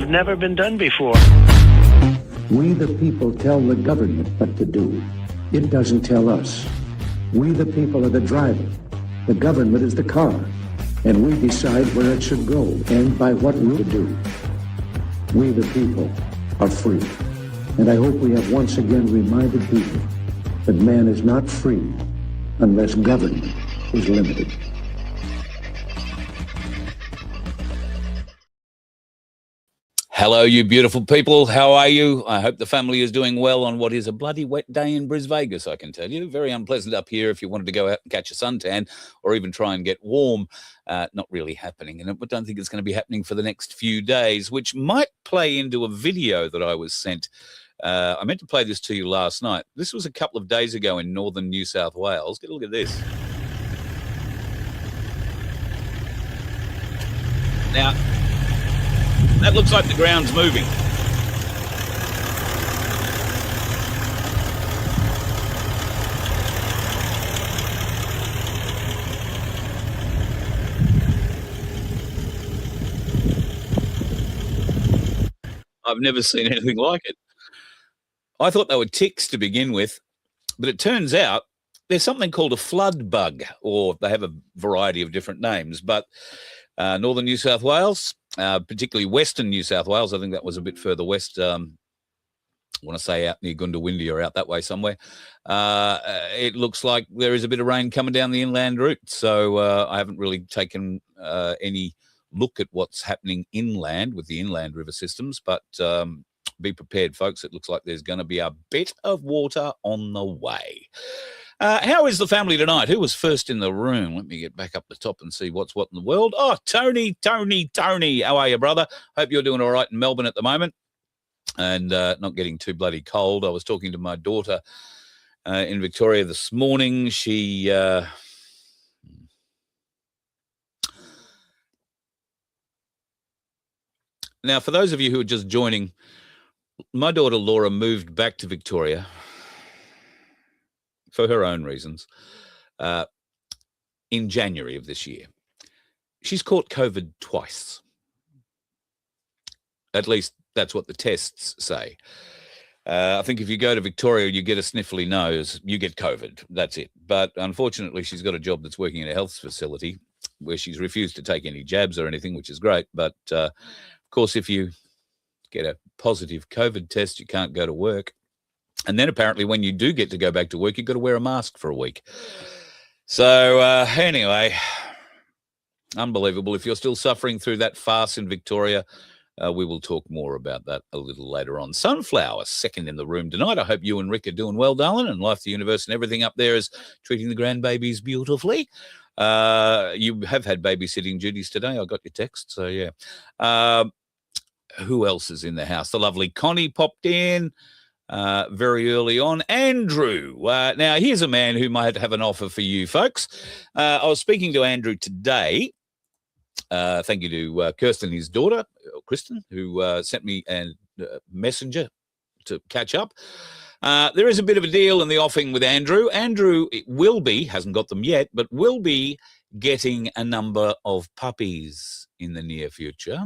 has never been done before. We the people tell the government what to do. It doesn't tell us. We the people are the driver. The government is the car. And we decide where it should go and by what route to do. We the people are free. And I hope we have once again reminded people that man is not free unless government is limited. Hello, you beautiful people. How are you? I hope the family is doing well on what is a bloody wet day in Bris Vegas, I can tell you. Very unpleasant up here if you wanted to go out and catch a suntan or even try and get warm. Not really happening. And I don't think it's going to be happening for the next few days, which might play into a video that I was sent. I meant to play this to you last night. This was a couple of days ago in northern New South Wales. Get a look at this. Now, that looks like the ground's moving. I've never seen anything like it. I thought they were ticks to begin with, but it turns out there's something called a flood bug, or they have a variety of different names, but northern New South Wales, particularly western New South Wales, I think that was a bit further west, I want to say out near Goondiwindi or out that way somewhere. It looks like there is a bit of rain coming down the inland route, so I haven't really taken any look at what's happening inland with the inland river systems, but be prepared, folks. It looks like there's going to be a bit of water on the way. How is the family tonight? Who was first in the room? Let me get back up the top and see what's what in the world. Oh, Tony. How are you, brother? Hope you're doing all right in Melbourne at the moment and not getting too bloody cold. I was talking to my daughter in Victoria this morning. She... Now, for those of you who are just joining, my daughter Laura moved back to Victoria for her own reasons in January of this year. She's caught COVID twice. At least that's what the tests say. I think if you go to Victoria, you get a sniffly nose, you get COVID. That's it. But unfortunately, she's got a job that's working in a health facility where she's refused to take any jabs or anything, which is great. But of course, if you get a positive COVID test, you can't go to work. And then apparently when you do get to go back to work, you've got to wear a mask for a week. So anyway, unbelievable. If you're still suffering through that farce in Victoria, we will talk more about that a little later on. Sunflower, second in the room tonight. I hope you and Rick are doing well, darling, and Life, the Universe, and everything up there is treating the grandbabies beautifully. You have had babysitting duties today. I got your text, so yeah. Who else is in the house? The lovely Connie popped in very early on. Andrew. Now, here's a man who might have an offer for you, folks. I was speaking to Andrew today. Thank you to Kirsten, his daughter, Kristen, who sent me a messenger to catch up. There is a bit of a deal in the offing with Andrew. Andrew will be, hasn't got them yet, but will be getting a number of puppies in the near future.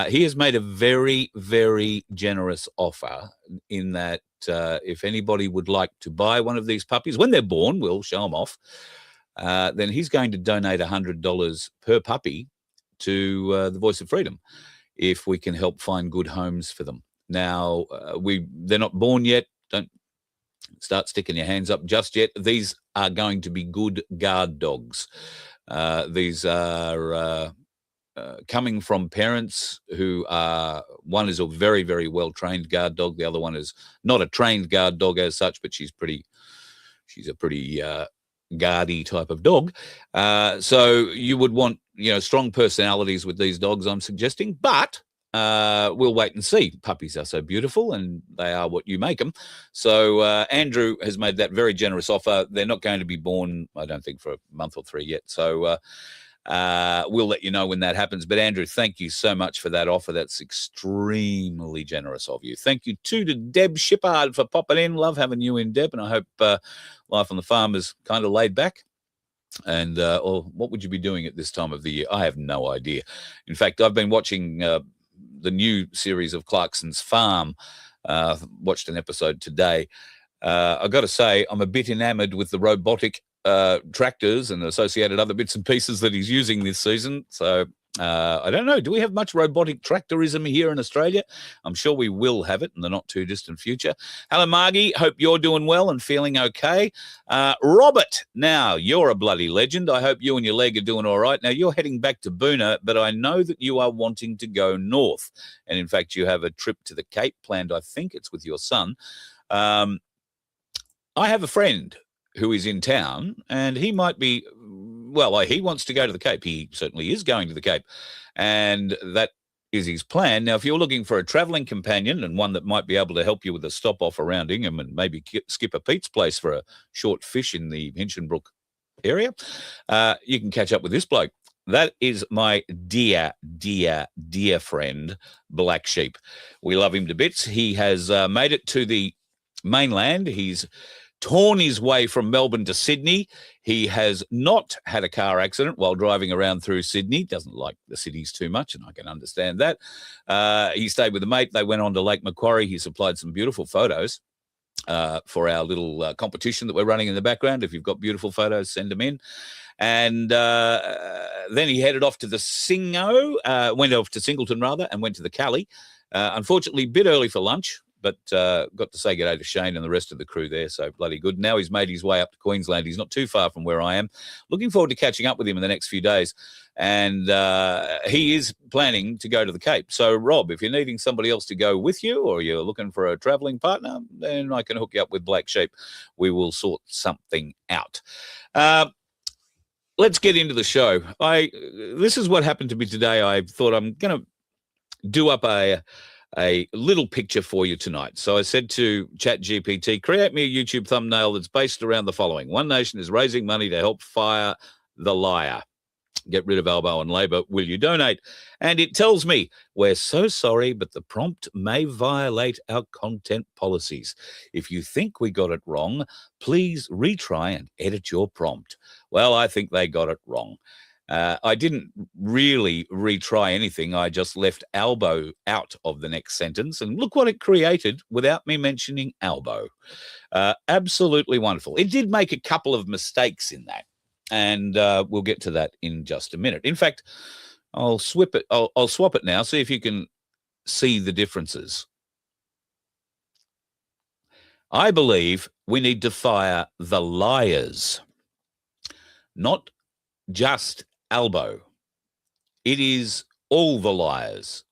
He has made a very, very generous offer in that if anybody would like to buy one of these puppies, when they're born, we'll show them off, then he's going to donate $100 per puppy to the Voice of Freedom if we can help find good homes for them. Now, they're not born yet. Don't start sticking your hands up just yet. These are going to be good guard dogs. These are... coming from parents who are, one is a very, very well-trained guard dog. The other one is not a trained guard dog as such, but she's a pretty guardy type of dog. So you would want, strong personalities with these dogs, I'm suggesting, but we'll wait and see. Puppies are so beautiful and they are what you make them. So Andrew has made that very generous offer. They're not going to be born, I don't think, for a month or 3 yet. So we'll let you know when that happens. But Andrew, thank you so much for that offer. That's extremely generous of you. Thank you too to Deb Shippard for popping in. Love having you in, Deb, and I hope life on the farm is kind of laid back. And or what would you be doing at this time of the year? I have no idea. In fact, I've been watching the new series of Clarkson's Farm. Watched an episode today. I've got to say, I'm a bit enamored with the robotic tractors and associated other bits and pieces that he's using this season. So I don't know. Do we have much robotic tractorism here in Australia? I'm sure we will have it in the not too distant future. Hello, Margie. Hope you're doing well and feeling okay. Robert, now you're a bloody legend. I hope you and your leg are doing all right. Now you're heading back to Boona, but I know that you are wanting to go north. And in fact, you have a trip to the Cape planned. I think it's with your son. I have a friend who is in town, and he might be, well, he wants to go to the Cape. He certainly is going to the Cape, and that is his plan. Now, if you're looking for a travelling companion and one that might be able to help you with a stop-off around Ingham and maybe skip a Pete's place for a short fish in the Hinchinbrook area, you can catch up with this bloke. That is my dear, dear, dear friend, Black Sheep. We love him to bits. He has made it to the mainland. He's torn his way from Melbourne to Sydney. He has not had a car accident while driving around through Sydney. Doesn't like the cities too much, and I can understand that. He stayed with a mate. They went on to Lake Macquarie. He supplied some beautiful photos for our little competition that we're running in the background. If you've got beautiful photos, send them in. And then he headed off to the went off to Singleton, rather, and went to the Cali. Unfortunately, a bit early for lunch, but got to say good day to Shane and the rest of the crew there, so bloody good. Now he's made his way up to Queensland. He's not too far from where I am. Looking forward to catching up with him in the next few days. And he is planning to go to the Cape. So, Rob, if you're needing somebody else to go with you or you're looking for a travelling partner, then I can hook you up with Black Sheep. We will sort something out. Let's get into the show. This is what happened to me today. I thought I'm going to do up a little picture for you tonight. So I said to ChatGPT, create me a YouTube thumbnail that's based around the following. One nation is raising money to help fire the liar. Get rid of Albo and Labor. Will you donate? And it tells me, we're so sorry, but the prompt may violate our content policies. If you think we got it wrong, please retry and edit your prompt. Well, I think they got it wrong. I didn't really retry anything. I just left Albo out of the next sentence, and look what it created without me mentioning Albo. Absolutely wonderful. It did make a couple of mistakes in that, and we'll get to that in just a minute. In fact, I'll swap it now, see if you can see the differences. I believe we need to fire the liars, not just Albo. It is all the liars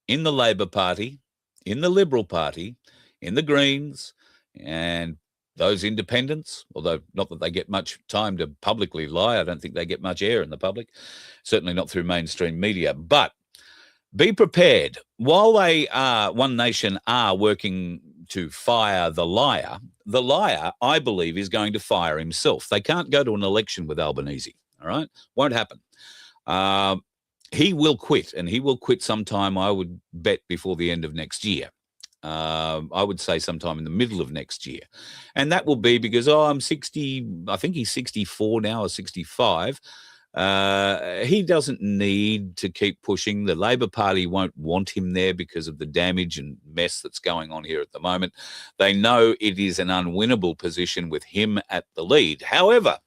in the Labor Party, in the Liberal Party, in the Greens, and those independents, although not that they get much time to publicly lie. I don't think they get much air in the public, certainly not through mainstream media. But be prepared. While they are, One Nation are working to fire the liar, I believe, is going to fire himself. They can't go to an election with Albanese. All right? Won't happen. He will quit, and he will quit sometime, I would bet, before the end of next year. I would say sometime in the middle of next year. And that will be because, I'm 60, I think he's 64 now or 65. He doesn't need to keep pushing. The Labor Party won't want him there because of the damage and mess that's going on here at the moment. They know it is an unwinnable position with him at the lead. However,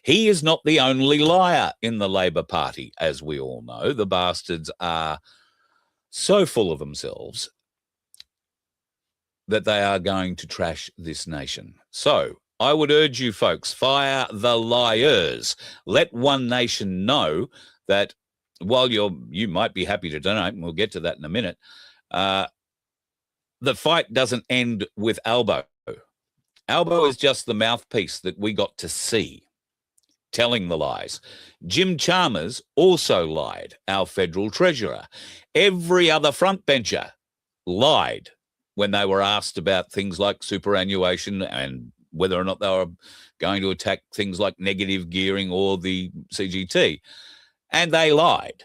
he is not the only liar in the Labor Party, as we all know. The bastards are so full of themselves that they are going to trash this nation. So I would urge you folks, fire the liars. Let One Nation know that while you might be happy to donate, and we'll get to that in a minute, the fight doesn't end with Albo. Albo is just the mouthpiece that we got to see, telling the lies. Jim Chalmers also lied, our federal treasurer. Every other frontbencher lied when they were asked about things like superannuation and whether or not they were going to attack things like negative gearing or the CGT. And they lied.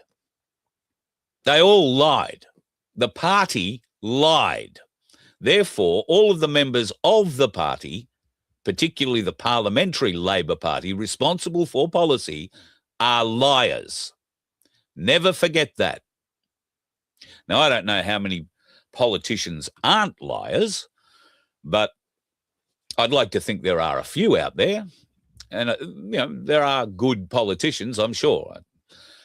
They all lied. The party lied. Therefore, all of the members of the party, particularly the Parliamentary Labor Party, responsible for policy, are liars. Never forget that. Now, I don't know how many politicians aren't liars, but I'd like to think there are a few out there. And, there are good politicians, I'm sure. I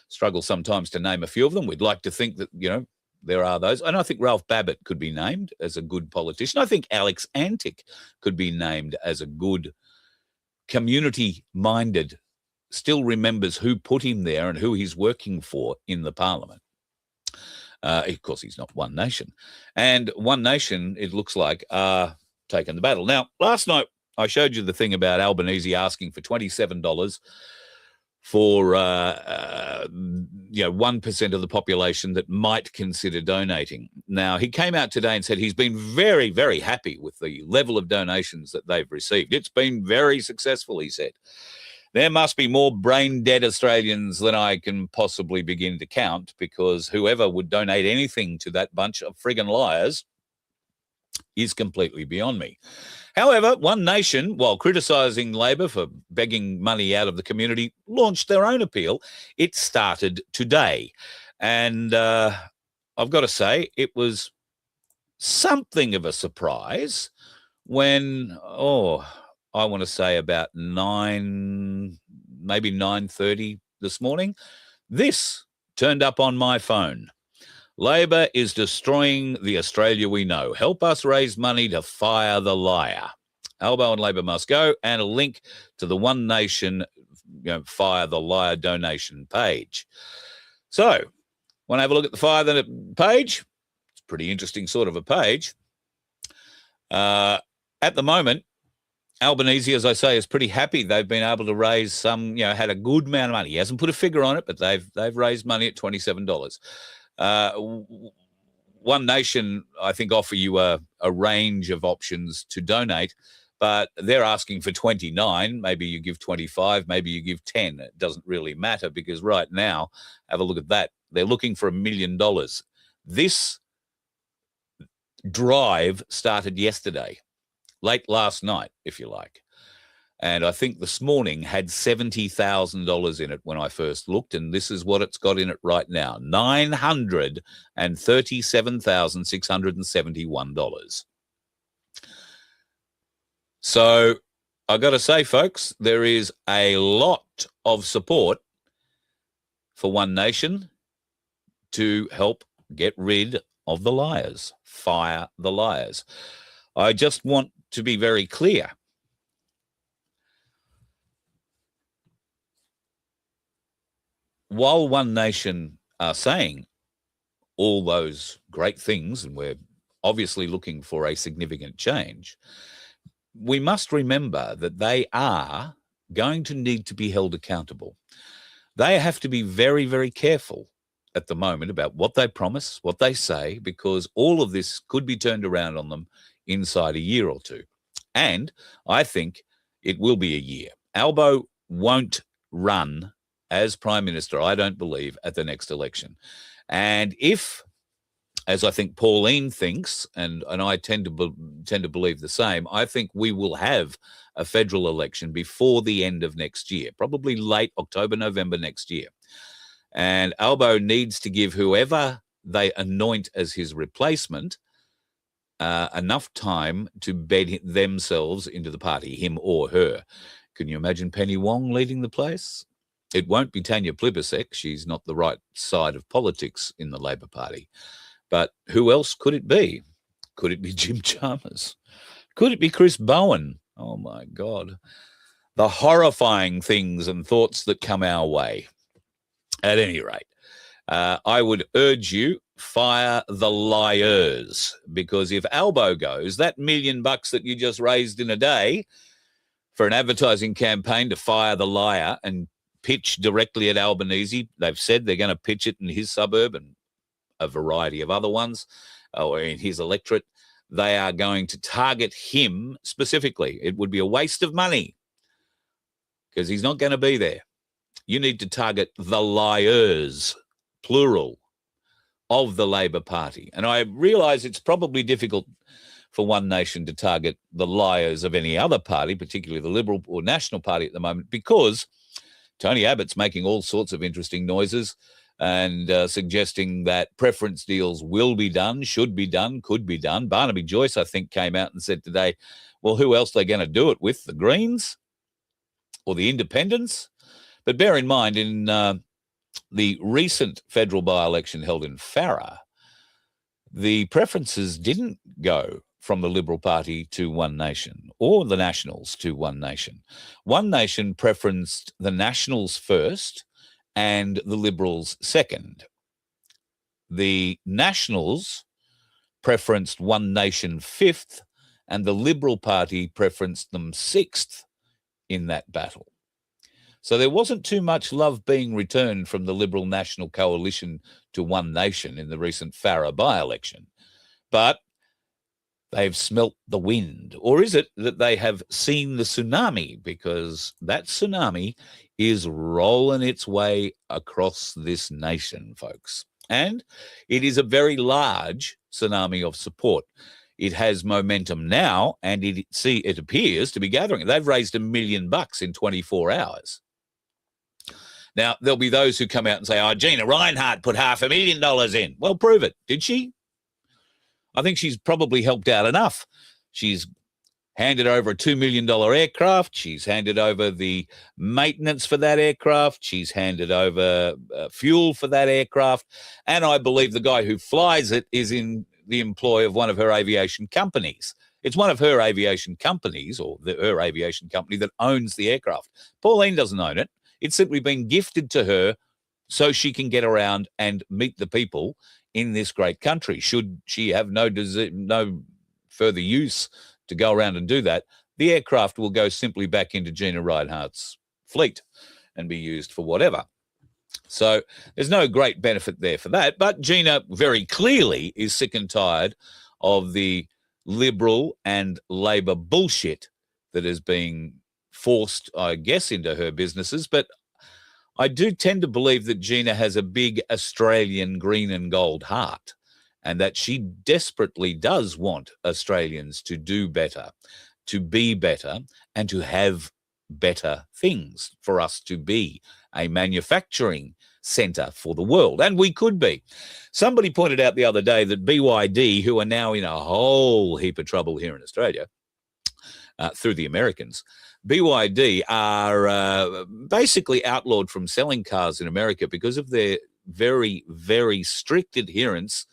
struggle sometimes to name a few of them. We'd like to think that, there are those. And I think Ralph Babbitt could be named as a good politician. I think Alex Antic could be named as a good community-minded, still remembers who put him there and who he's working for in the parliament. Of course, he's not One Nation. And One Nation, it looks like, are taking the battle. Now, last night, I showed you the thing about Albanese asking for $27 for 1% of the population that might consider donating. Now, he came out today and said he's been very, very happy with the level of donations that they've received. It's been very successful, he said. There must be more brain-dead Australians than I can possibly begin to count, because whoever would donate anything to that bunch of friggin' liars is completely beyond me. However, One Nation, while criticising Labor for begging money out of the community, launched their own appeal. It started today. And I've got to say, it was something of a surprise when, I want to say about 9:30 this morning, this turned up on my phone. Labor is destroying the Australia we know. Help us raise money to fire the liar. Albo and Labor must go, and a link to the One Nation Fire the Liar donation page. So, want to have a look at the Fire the page? It's a pretty interesting sort of a page. At the moment, Albanese, as I say, is pretty happy. They've been able to raise some, had a good amount of money. He hasn't put a figure on it, but they've raised money at $27. One Nation, I think, offer you a range of options to donate, but they're asking for 29. Maybe you give 25, maybe you give 10. It doesn't really matter, because right now, have a look at that. They're looking for $1 million. This drive started yesterday, late last night, if you like. And I think this morning had $70,000 in it when I first looked, and this is what it's got in it right now, $937,671. So I got to say, folks, there is a lot of support for One Nation to help get rid of the liars, fire the liars. I just want to be very clear. While One Nation are saying all those great things, and we're obviously looking for a significant change, we must remember that they are going to need to be held accountable. They have to be very, very careful at the moment about what they promise, what they say, because all of this could be turned around on them inside a year or two. And I think it will be a year. Albo won't run as Prime Minister, I don't believe, at the next election. And if, as I think Pauline thinks, and I tend to believe the same, I think we will have a federal election before the end of next year, probably late October, November next year. And Albo needs to give whoever they anoint as his replacement enough time to bed themselves into the party, him or her. Can you imagine Penny Wong leading the place? It won't be Tanya Plibersek. She's not the right side of politics in the Labor Party. But who else could it be? Could it be Jim Chalmers? Could it be Chris Bowen? Oh, my God. The horrifying things and thoughts that come our way. At any rate, I would urge you, fire the liars, because if Albo goes, that $1 million that you just raised in a day for an advertising campaign to fire the liar and pitch directly at Albanese, they've said they're going to pitch it in his suburb and a variety of other ones, or in his electorate. They are going to target him specifically. It would be a waste of money because he's not going to be there. You need to target the liars, plural, of the Labor Party. And I realise it's probably difficult for One Nation to target the liars of any other party, particularly the Liberal or National Party at the moment, because Tony Abbott's making all sorts of interesting noises and suggesting that preference deals will be done, should be done, could be done. Barnaby Joyce, I think, came out and said today, well, who else are they going to do it with? The Greens or the Independents? But bear in mind, in the recent federal by-election held in Farrer, the preferences didn't go from the Liberal Party to One Nation or the Nationals to One Nation. One Nation preferenced the Nationals first and the Liberals second. The Nationals preferenced One Nation fifth, and the Liberal Party preferenced them sixth in that battle. So there wasn't too much love being returned from the Liberal National Coalition to One Nation in the recent Farrer by-election. But they've smelt the wind. Or is it that they have seen the tsunami? Because that tsunami is rolling its way across this nation, folks. And it is a very large tsunami of support. It has momentum now, and it appears to be gathering. They've raised $1 million in 24 hours. Now, there'll be those who come out and say, oh, Gina Reinhart put $500,000 in. Well, prove it. Did she? I think she's probably helped out enough. She's handed over a $2 million aircraft. She's handed over the maintenance for that aircraft. She's handed over fuel for that aircraft. And I believe the guy who flies it is in the employ of one of her aviation companies. It's one of her aviation companies, or her aviation company, that owns the aircraft. Pauline doesn't own it. It's simply been gifted to her so she can get around and meet the people in this great country. Should she have no further use to go around and do that, the aircraft will go simply back into Gina Reinhart's fleet and be used for whatever. So there's no great benefit there for that. But Gina very clearly is sick and tired of the Liberal and Labor bullshit that is being forced, I guess, into her businesses. But I do tend to believe that Gina has a big Australian green and gold heart, and that she desperately does want Australians to do better, to be better, and to have better things, for us to be a manufacturing centre for the world. And we could be. Somebody pointed out the other day that BYD, who are now in a whole heap of trouble here in Australia, through the Americans, BYD are basically outlawed from selling cars in America because of their very, very strict adherence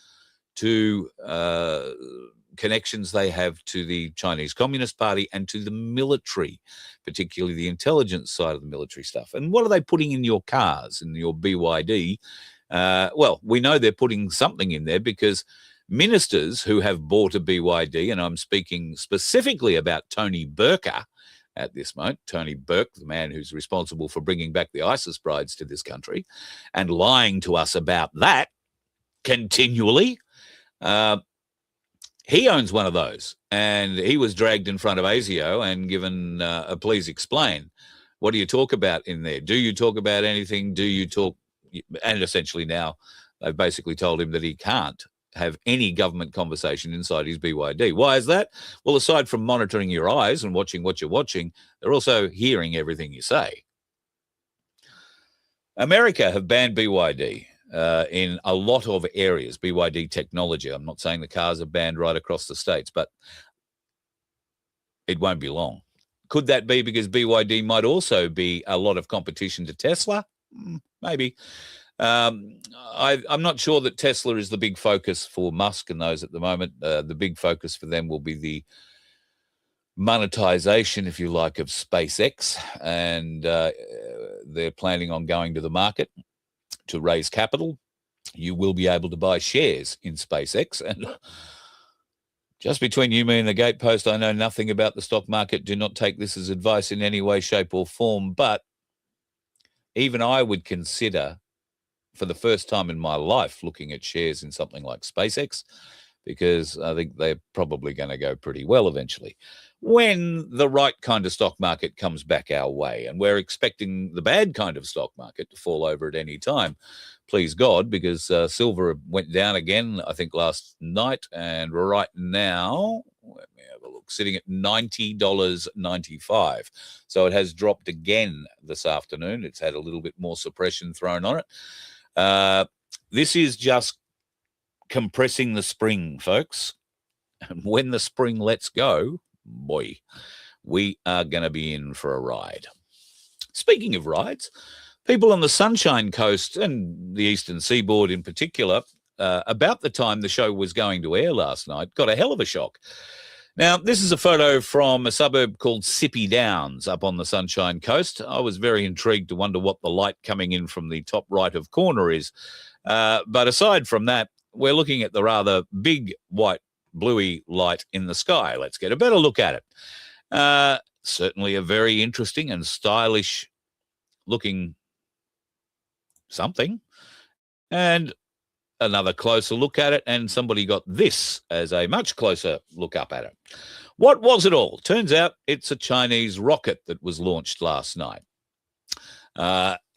to connections they have to the Chinese Communist Party and to the military, particularly the intelligence side of the military stuff. And what are they putting in your cars, in your BYD? Well, we know they're putting something in there, because ministers who have bought a BYD, and I'm speaking specifically about Tony Burke at this moment, Tony Burke, the man who's responsible for bringing back the ISIS brides to this country and lying to us about that continually. He owns one of those, and he was dragged in front of ASIO and given a please explain. What do you talk about in there? Do you talk about anything? Do you talk? And essentially now they've basically told him that he can't have any government conversation inside his BYD. Why is that? Well, aside from monitoring your eyes and watching what you're watching, they're also hearing everything you say. America have banned BYD in a lot of areas, BYD technology. I'm not saying the cars are banned right across the states, but it won't be long. Could that be because BYD might also be a lot of competition to Tesla? Maybe. I'm not sure that Tesla is the big focus for Musk and those at the moment. The big focus for them will be the monetization, if you like, of SpaceX, and they're planning on going to the market to raise capital. You will be able to buy shares in SpaceX. And just between you, me, and the gatepost, I know nothing about the stock market. Do not take this as advice in any way, shape, or form. But even I would consider, for the first time in my life, looking at shares in something like SpaceX, because I think they're probably going to go pretty well eventually, when the right kind of stock market comes back our way. And we're expecting the bad kind of stock market to fall over at any time, please God, because silver went down again, I think, last night. And right now, let me have a look, sitting at $90.95. So it has dropped again this afternoon. It's had a little bit more suppression thrown on it. This is just compressing the spring, folks. And when the spring lets go, boy, we are going to be in for a ride. Speaking of rides, people on the Sunshine Coast and the Eastern Seaboard in particular, about the time the show was going to air last night, got a hell of a shock. Now, this is a photo from a suburb called Sippy Downs up on the Sunshine Coast. I was very intrigued to wonder what the light coming in from the top right of corner is. But aside from that, we're looking at the rather big white bluey light in the sky. Let's get a better look at it. Certainly a very interesting and stylish looking something. And another closer look at it, and somebody got this as a much closer look up at it. What was it all? Turns out it's a Chinese rocket that was launched last night.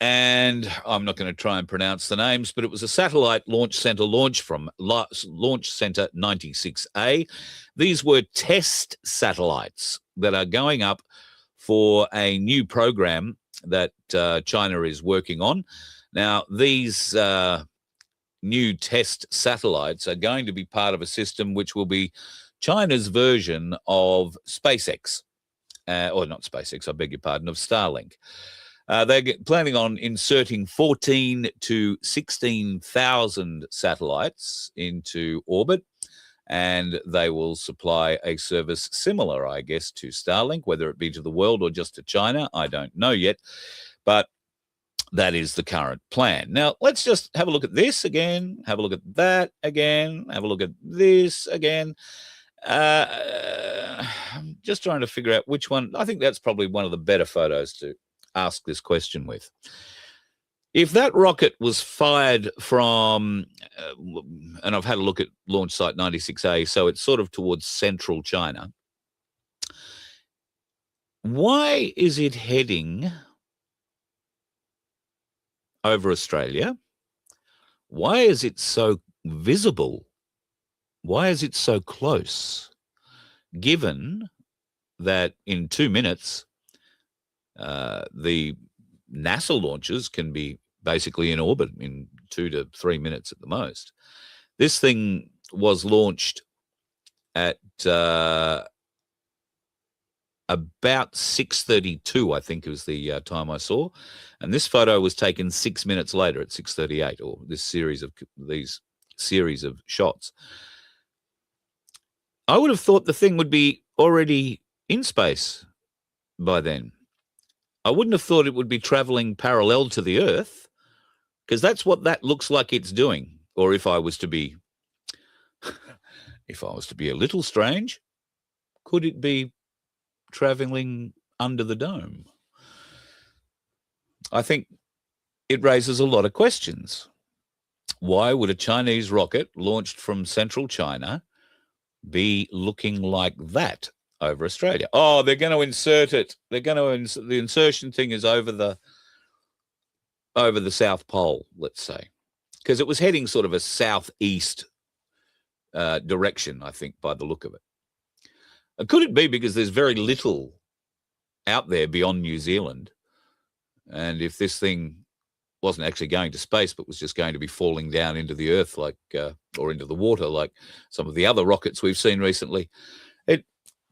And I'm not going to try and pronounce the names, but it was a satellite launch center launch from Launch Center 96A. These were test satellites that are going up for a new program that China is working on. Now, these new test satellites are going to be part of a system which will be China's version of SpaceX, or not SpaceX, I beg your pardon, of Starlink. They're planning on inserting 14 to 16,000 satellites into orbit, and they will supply a service similar, I guess, to Starlink, whether it be to the world or just to China. I don't know yet, but that is the current plan. Now, let's just have a look at this again, have a look at that again, have a look at this again. I'm just trying to figure out which one. I think that's probably one of the better photos to ask this question with. If that rocket was fired from, and I've had a look at launch site 96A, so it's sort of towards central China, why is it heading over Australia? Why is it so visible? Why is it so close? Given that in 2 minutes, the NASA launches can be basically in orbit in 2 to 3 minutes at the most. This thing was launched at about 6:32, I think was the time I saw. And this photo was taken 6 minutes later at 6:38, or these series of shots. I would have thought the thing would be already in space by then. I wouldn't have thought it would be traveling parallel to the Earth, because that's what that looks like it's doing. Or if I was to be a little strange, could it be traveling under the dome? I think it raises a lot of questions. Why would a Chinese rocket launched from central China be looking like that over Australia? Oh, they're going to insert it. The insertion thing is over the South Pole, let's say, because it was heading sort of a southeast direction, I think, by the look of it. Could it be because there's very little out there beyond New Zealand? And if this thing wasn't actually going to space, but was just going to be falling down into the earth, like or into the water, like some of the other rockets we've seen recently, it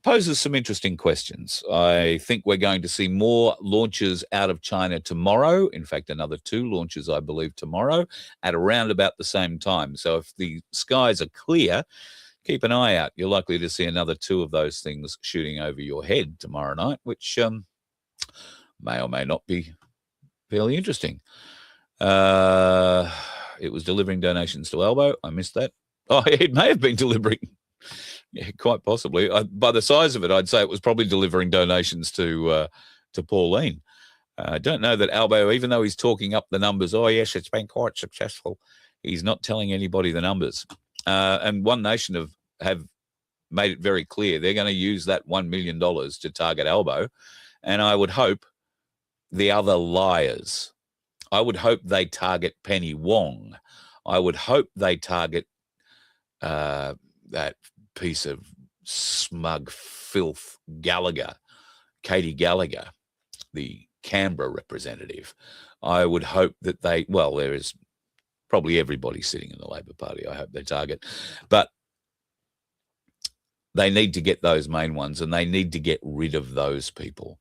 poses some interesting questions. I think we're going to see more launches out of China tomorrow. In fact, another 2 launches, I believe, tomorrow at around about the same time. So if the skies are clear, keep an eye out. You're likely to see another 2 of those things shooting over your head tomorrow night, which may or may not be fairly interesting. It was delivering donations to Albo. I missed that. Oh, it may have been delivering. Yeah, quite possibly. By the size of it, I'd say it was probably delivering donations to Pauline. I don't know that Albo, even though he's talking up the numbers, oh, yes, it's been quite successful, he's not telling anybody the numbers. And One Nation have made it very clear they're going to use that $1 million to target Albo. And I would hope the other liars, I would hope they target Penny Wong. I would hope they target that piece of smug filth Gallagher, Katie Gallagher, the Canberra representative. I would hope that there is probably everybody sitting in the Labor Party, I hope they target. But they need to get those main ones, and they need to get rid of those people.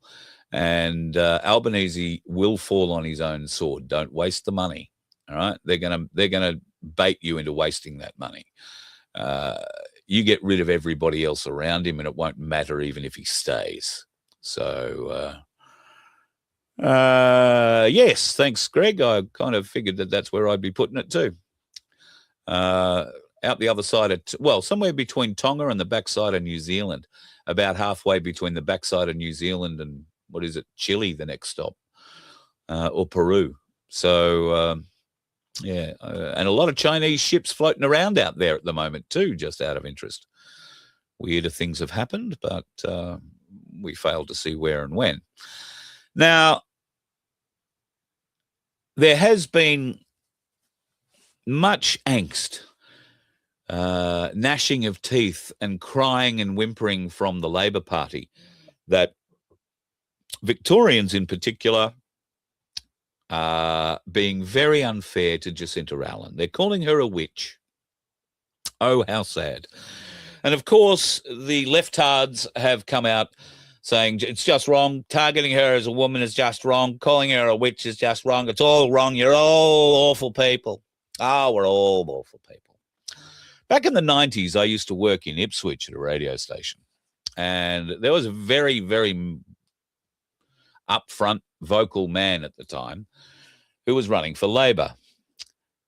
And Albanese will fall on his own sword. Don't waste the money. All right, they're gonna bait you into wasting that money. You get rid of everybody else around him, and it won't matter even if he stays. So, yes, thanks, Greg. I kind of figured that that's where I'd be putting it too. Out the other side of, somewhere between Tonga and the backside of New Zealand, about halfway between the backside of New Zealand and, what is it, Chile, the next stop, or Peru. So, and a lot of Chinese ships floating around out there at the moment too, just out of interest. Weirder things have happened, but we failed to see where and when. Now, there has been much angst, gnashing of teeth and crying and whimpering from the Labor Party that Victorians in particular are being very unfair to Jacinta Allen. They're calling her a witch. Oh, how sad. And of course, the leftards have come out saying it's just wrong. Targeting her as a woman is just wrong. Calling her a witch is just wrong. It's all wrong. You're all awful people. Oh, we're all awful people. Back in the 90s, I used to work in Ipswich at a radio station. And there was a very, very upfront vocal man at the time who was running for Labor.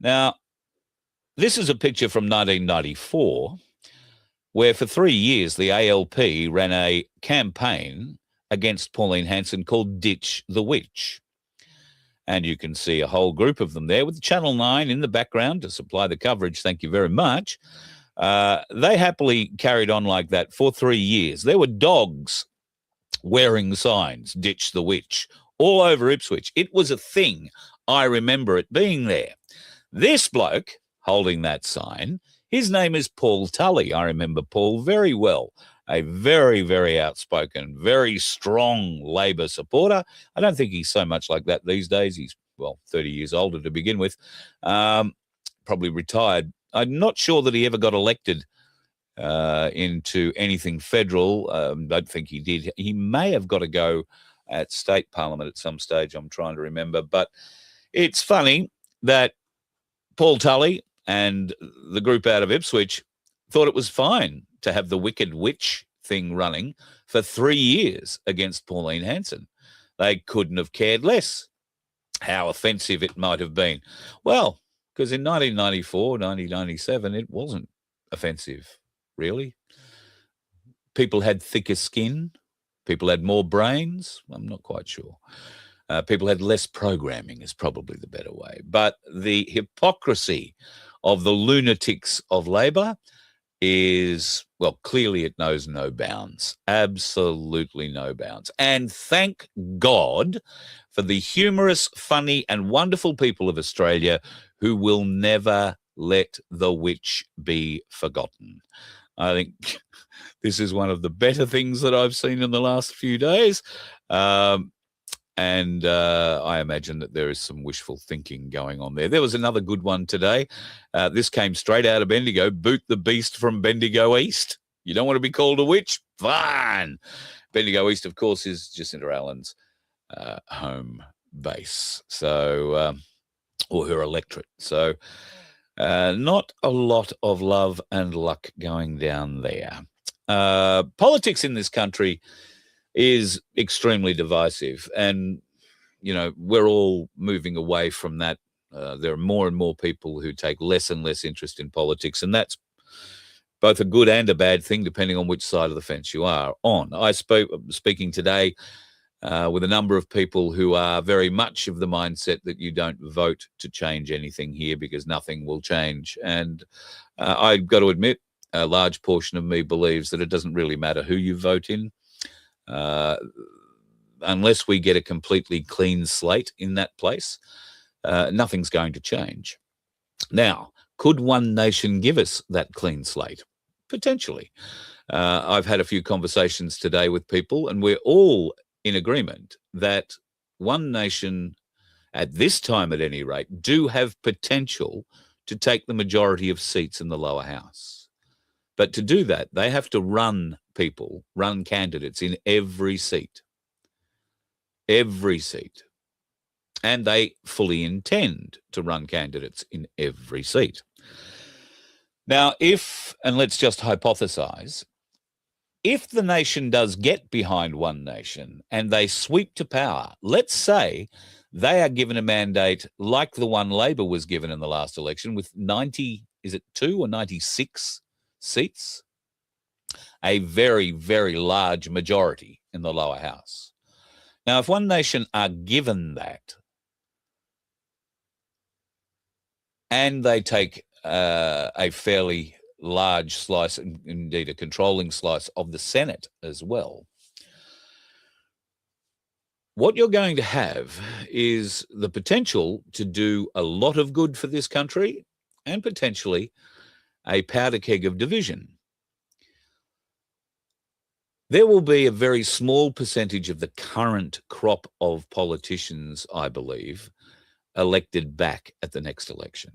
Now, this is a picture from 1994 where for 3 years the ALP ran a campaign against Pauline Hanson called Ditch the Witch. And you can see a whole group of them there with Channel 9 in the background to supply the coverage. Thank you very much. They happily carried on like that for 3 years. There were dogs wearing signs, Ditch the Witch, all over Ipswich. It was a thing. I remember it being there. This bloke holding that sign, his name is Paul Tully. I remember Paul very well. A very, very outspoken, very strong Labor supporter. I don't think he's so much like that these days. He's, 30 years older to begin with. Probably retired. I'm not sure that he ever got elected into anything federal. Don't think he did. He may have got a go at state parliament at some stage. I'm trying to remember. But it's funny that Paul Tully and the group out of Ipswich thought it was fine to have the Wicked Witch thing running for 3 years against Pauline Hanson. They couldn't have cared less how offensive it might have been. Well, because in 1994, 1997, it wasn't offensive, really. People had thicker skin. People had more brains. I'm not quite sure. People had less programming is probably the better way. But the hypocrisy of the lunatics of Labor is, clearly it knows no bounds. Absolutely no bounds. And thank God for the humorous, funny, and wonderful people of Australia who will never let the witch be forgotten. I think this is one of the better things that I've seen in the last few days. And I imagine that there is some wishful thinking going on there. There was another good one today. This came straight out of Bendigo. Boot the beast from Bendigo East. You don't want to be called a witch? Fine. Bendigo East, of course, is Jacinta Allen's home base. So, or her electorate. So not a lot of love and luck going down there. Politics in this country is extremely divisive, and we're all moving away from that. There are more and more people who take less and less interest in politics, and that's both a good and a bad thing depending on which side of the fence you are on. Speaking today with a number of people who are very much of the mindset that you don't vote to change anything here because nothing will change. And I've got to admit, a large portion of me believes that it doesn't really matter who you vote in. Unless we get a completely clean slate in that place, nothing's going to change. Now, could One Nation give us that clean slate? Potentially. I've had a few conversations today with people, and we're all in agreement that One Nation at this time at any rate, do have potential to take the majority of seats in the lower house. But to do that, they have to run candidates in every seat. Every seat. And they fully intend to run candidates in every seat. Now, and let's just hypothesize, if the nation does get behind One Nation and they sweep to power, let's say they are given a mandate like the one Labor was given in the last election with 92 or 96 seats? A very, very large majority in the lower house. Now, if One Nation are given that and they take a fairly large slice, indeed a controlling slice of the Senate as well, what you're going to have is the potential to do a lot of good for this country and potentially a powder keg of division. There will be a very small percentage of the current crop of politicians, I believe, elected back at the next election.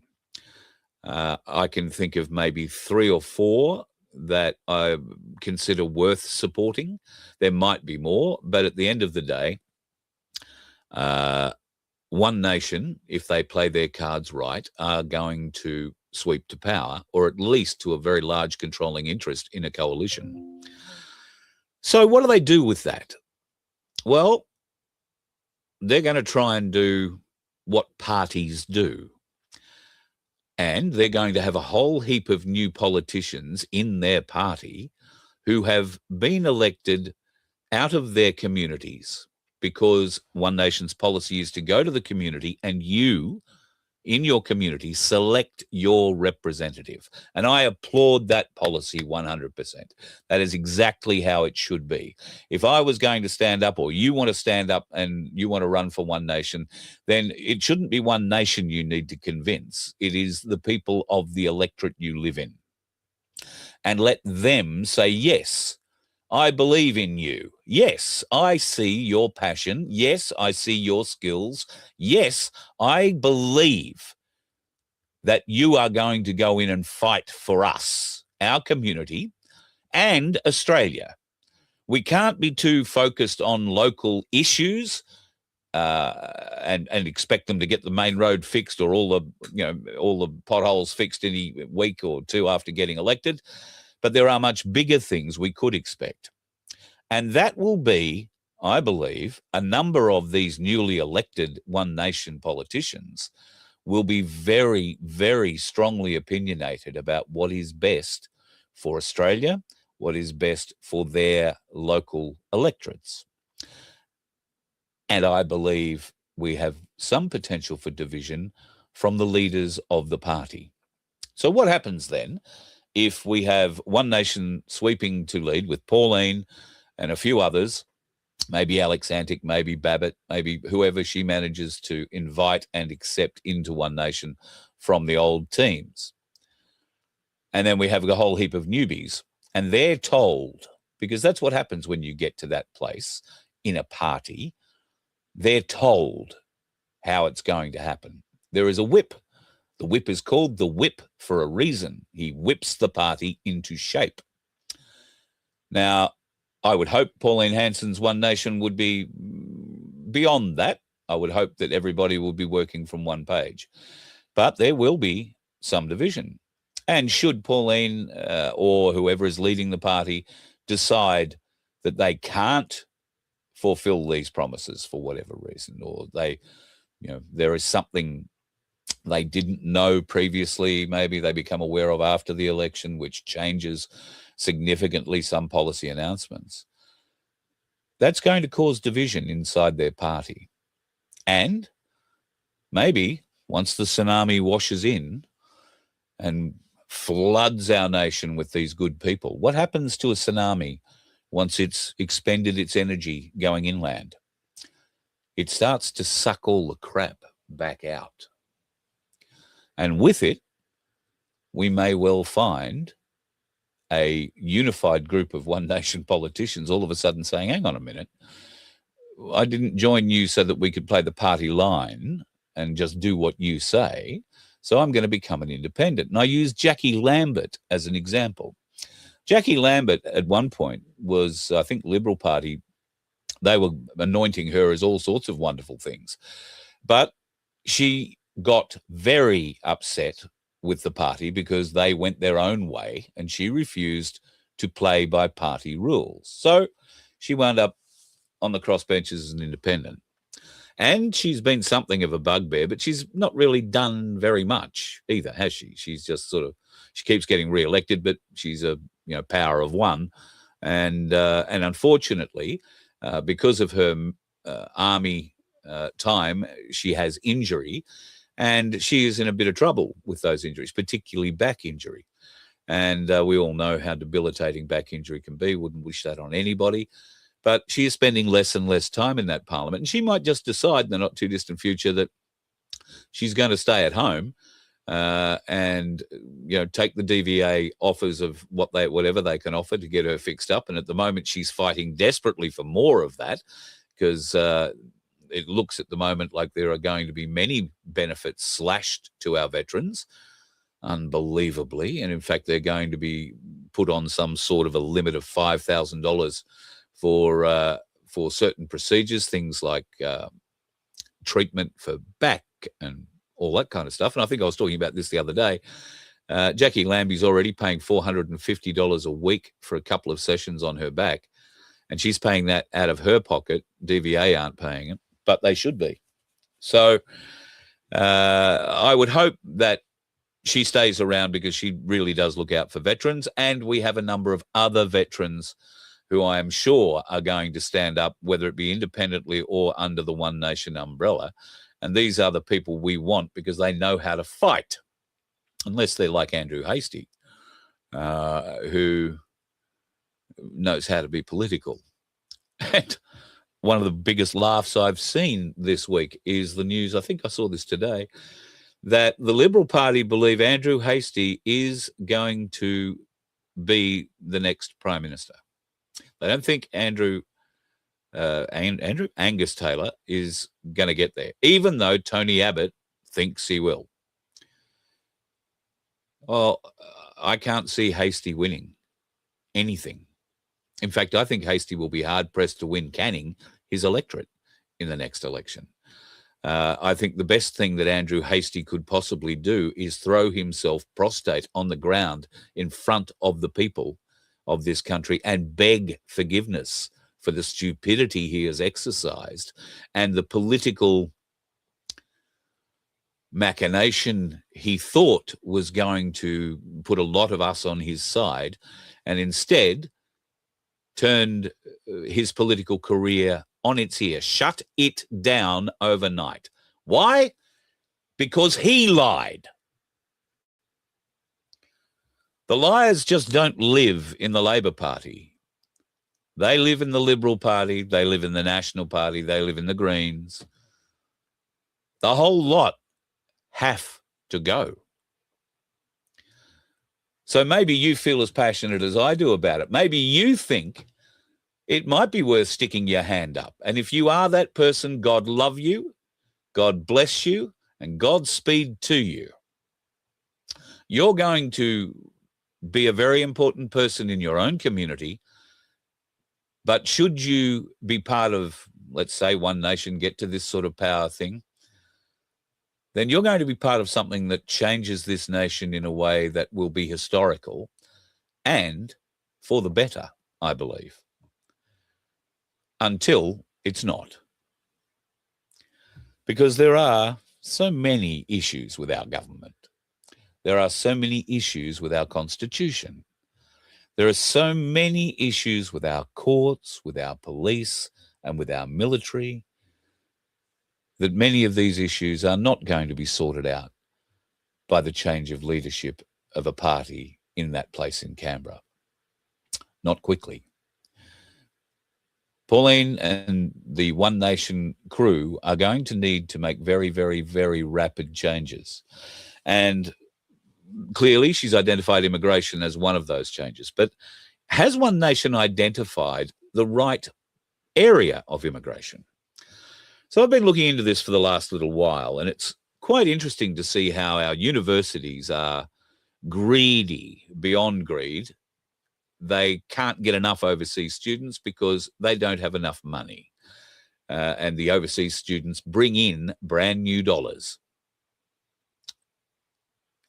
I can think of maybe 3 or 4 that I consider worth supporting. There might be more, but at the end of the day, One Nation, if they play their cards right, are going to sweep to power, or at least to a very large controlling interest in a coalition. So what do they do with that? Well, they're going to try and do what parties do. And they're going to have a whole heap of new politicians in their party who have been elected out of their communities, because One Nation's policy is to go to the community and you, in your community, select your representative. And I applaud that policy 100%. That is exactly how it should be. If I was going to stand up, or you want to stand up and you want to run for One Nation, then it shouldn't be One Nation you need to convince. It is the people of the electorate you live in. And let them say, yes, I believe in you. Yes, I see your passion. Yes, I see your skills. Yes, I believe that you are going to go in and fight for us, our community, and Australia. We can't be too focused on local issues and expect them to get the main road fixed or all the potholes fixed any week or two after getting elected. But there are much bigger things we could expect. And that will be, I believe, a number of these newly elected One Nation politicians will be very, very strongly opinionated about what is best for Australia, what is best for their local electorates. And I believe we have some potential for division from the leaders of the party. So what happens then if we have One Nation sweeping to lead with Pauline and a few others, maybe Alex Antic, maybe Babbitt, maybe whoever she manages to invite and accept into One Nation from the old teams? And then we have a whole heap of newbies, and they're told, because that's what happens when you get to that place in a party, they're told how it's going to happen. There is a whip. The whip is called the whip for a reason. He whips the party into shape. Now, I would hope Pauline Hanson's One Nation would be beyond that. I would hope that everybody will be working from one page. But there will be some division. And should Pauline or whoever is leading the party decide that they can't fulfill these promises for whatever reason, or there is something they didn't know previously, maybe they become aware of after the election, which changes significantly some policy announcements, that's going to cause division inside their party. And maybe once the tsunami washes in and floods our nation with these good people, what happens to a tsunami once it's expended its energy going inland? It starts to suck all the crap back out. And with it, we may well find a unified group of One Nation politicians all of a sudden saying, hang on a minute, I didn't join you so that we could play the party line and just do what you say. So I'm going to become an independent. And I use Jackie Lambert as an example. Jackie Lambert at one point was, I think, Liberal Party. They were anointing her as all sorts of wonderful things. But she got very upset with the party because they went their own way and she refused to play by party rules. So she wound up on the crossbenches as an independent. And she's been something of a bugbear, but she's not really done very much either, has she? She's just sort of, she keeps getting re-elected, but she's a power of one. And unfortunately, because of her army time, she has injury, and she is in a bit of trouble with those injuries, particularly back injury. And we all know how debilitating back injury can be. Wouldn't wish that on anybody. But she is spending less and less time in that parliament. And she might just decide in the not too distant future that she's going to stay at home and take the DVA offers of whatever they can offer to get her fixed up. And at the moment, she's fighting desperately for more of that because it looks at the moment like there are going to be many benefits slashed to our veterans, unbelievably. And in fact, they're going to be put on some sort of a limit of $5,000 for certain procedures, things like treatment for back and all that kind of stuff. And I think I was talking about this the other day. Jackie Lambie's already paying $450 a week for a couple of sessions on her back, and she's paying that out of her pocket. DVA aren't paying it, but they should be. So I would hope that she stays around because she really does look out for veterans, and we have a number of other veterans who I am sure are going to stand up, whether it be independently or under the One Nation umbrella. And these are the people we want because they know how to fight, unless they're like Andrew Hastie, who knows how to be political. And one of the biggest laughs I've seen this week is the news, I think I saw this today, that the Liberal Party believe Andrew Hastie is going to be the next Prime Minister. They don't think Angus Taylor is going to get there, even though Tony Abbott thinks he will. Well, I can't see Hastie winning anything. In fact, I think Hastie will be hard-pressed to win Canning, his electorate, in the next election. I think the best thing that Andrew Hastie could possibly do is throw himself prostrate on the ground in front of the people of this country and beg forgiveness for the stupidity he has exercised and the political machination he thought was going to put a lot of us on his side, and instead turned his political career on its ear, shut it down overnight. Why? Because he lied. The liars just don't live in the Labor Party. They live in the Liberal Party. They live in the National Party. They live in the Greens. The whole lot have to go. So maybe you feel as passionate as I do about it. Maybe you think it might be worth sticking your hand up. And if you are that person, God love you, God bless you, and Godspeed to you. You're going to be a very important person in your own community, but should you be part of, let's say, One Nation, get to this sort of power thing, then you're going to be part of something that changes this nation in a way that will be historical and for the better, I believe, until it's not. Because there are so many issues with our government. There are so many issues with our Constitution. There are so many issues with our courts, with our police, and with our military, that many of these issues are not going to be sorted out by the change of leadership of a party in that place in Canberra. Not quickly. Pauline and the One Nation crew are going to need to make very, very, very rapid changes. And clearly she's identified immigration as one of those changes. But has One Nation identified the right area of immigration. So I've been looking into this for the last little while, and it's quite interesting to see how our universities are greedy beyond greed. They can't get enough overseas students because they don't have enough money. And the overseas students bring in brand new dollars.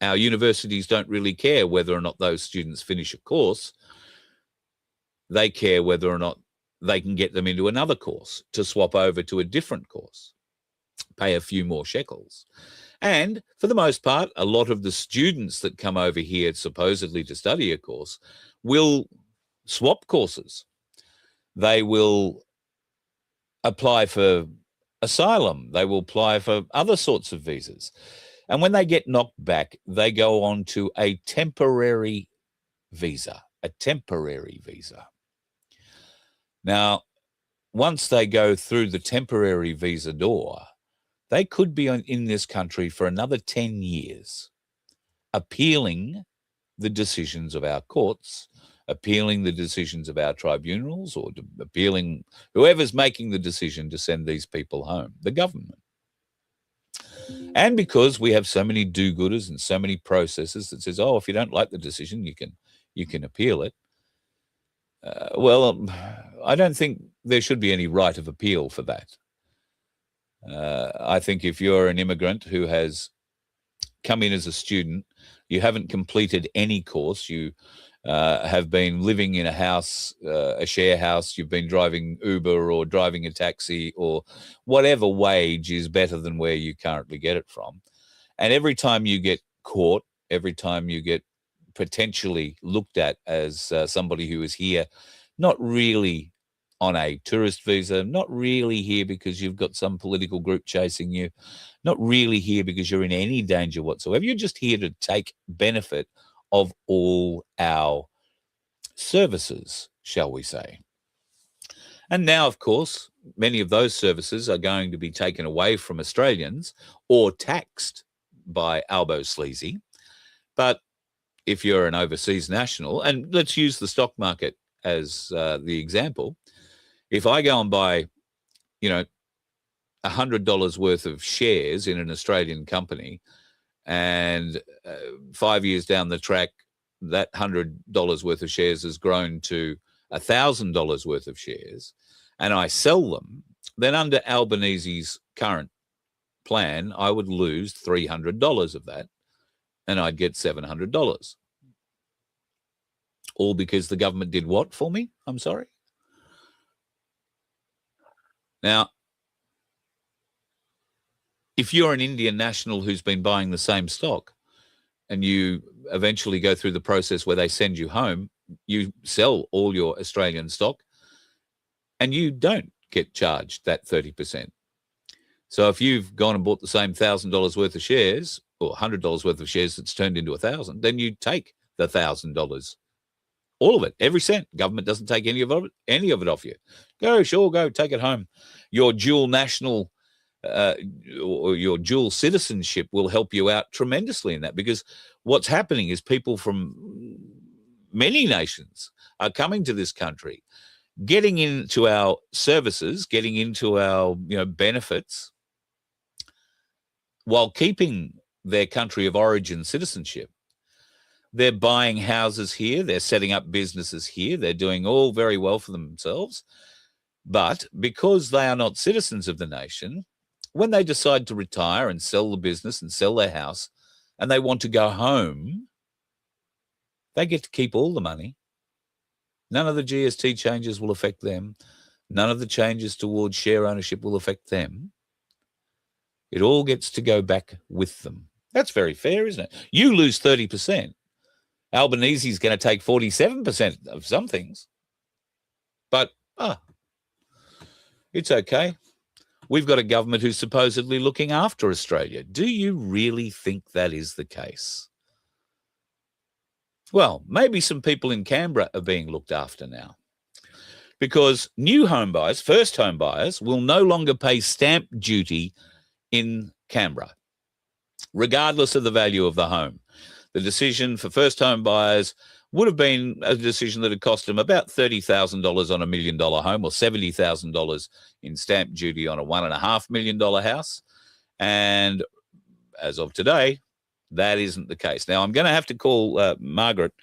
Our universities don't really care whether or not those students finish a course. They care whether or not they can get them into another course, to swap over to a different course, pay a few more shekels. And for the most part, a lot of the students that come over here supposedly to study a course will swap courses. They will apply for asylum. They will apply for other sorts of visas. And when they get knocked back, they go on to a temporary visa, Now, once they go through the temporary visa door, they could be in this country for another 10 years, appealing the decisions of our courts, appealing the decisions of our tribunals, or appealing whoever's making the decision to send these people home, the government. And because we have so many do-gooders and so many processes that says, oh, if you don't like the decision, you can appeal it. I don't think there should be any right of appeal for that. I think if you're an immigrant who has come in as a student, you haven't completed any course, you have been living in a house, a share house, you've been driving Uber or driving a taxi or whatever wage is better than where you currently get it from. And every time you get caught, every time you get potentially looked at as somebody who is here, not really on a tourist visa, not really here because you've got some political group chasing you, not really here because you're in any danger whatsoever. You're just here to take benefit of all our services, shall we say. And now, of course, many of those services are going to be taken away from Australians or taxed by Albo Sleazy. But if you're an overseas national, and let's use the stock market as the example, if I go and buy, $100 worth of shares in an Australian company, and 5 years down the track, that $100 worth of shares has grown to $1,000 worth of shares, and I sell them, then under Albanese's current plan, I would lose $300 of that, and I'd get $700. All because the government did what for me? I'm sorry. Now, if you're an Indian national who's been buying the same stock and you eventually go through the process where they send you home, you sell all your Australian stock and you don't get charged that 30%. So if you've gone and bought the same $1,000 worth of shares or $100 worth of shares that's turned into $1,000, then you take the $1,000. All of it, every cent. Government doesn't take any of it off you. Go, take it home. Your dual national or your dual citizenship will help you out tremendously in that, because what's happening is people from many nations are coming to this country, getting into our services, getting into our benefits, while keeping their country of origin citizenship. They're buying houses here. They're setting up businesses here. They're doing all very well for themselves. But because they are not citizens of the nation, when they decide to retire and sell the business and sell their house and they want to go home, they get to keep all the money. None of the GST changes will affect them. None of the changes towards share ownership will affect them. It all gets to go back with them. That's very fair, isn't it? You lose 30%. Albanese's going to take 47% of some things. But, it's okay. We've got a government who's supposedly looking after Australia. Do you really think that is the case? Well, maybe some people in Canberra are being looked after now, because new home buyers, first home buyers, will no longer pay stamp duty in Canberra, regardless of the value of the home. The decision for first home buyers would have been a decision that had cost him about $30,000 on $1 million home, or $70,000 in stamp duty on a $1.5 million house. And as of today, that isn't the case. Now, I'm going to have to call Margaret.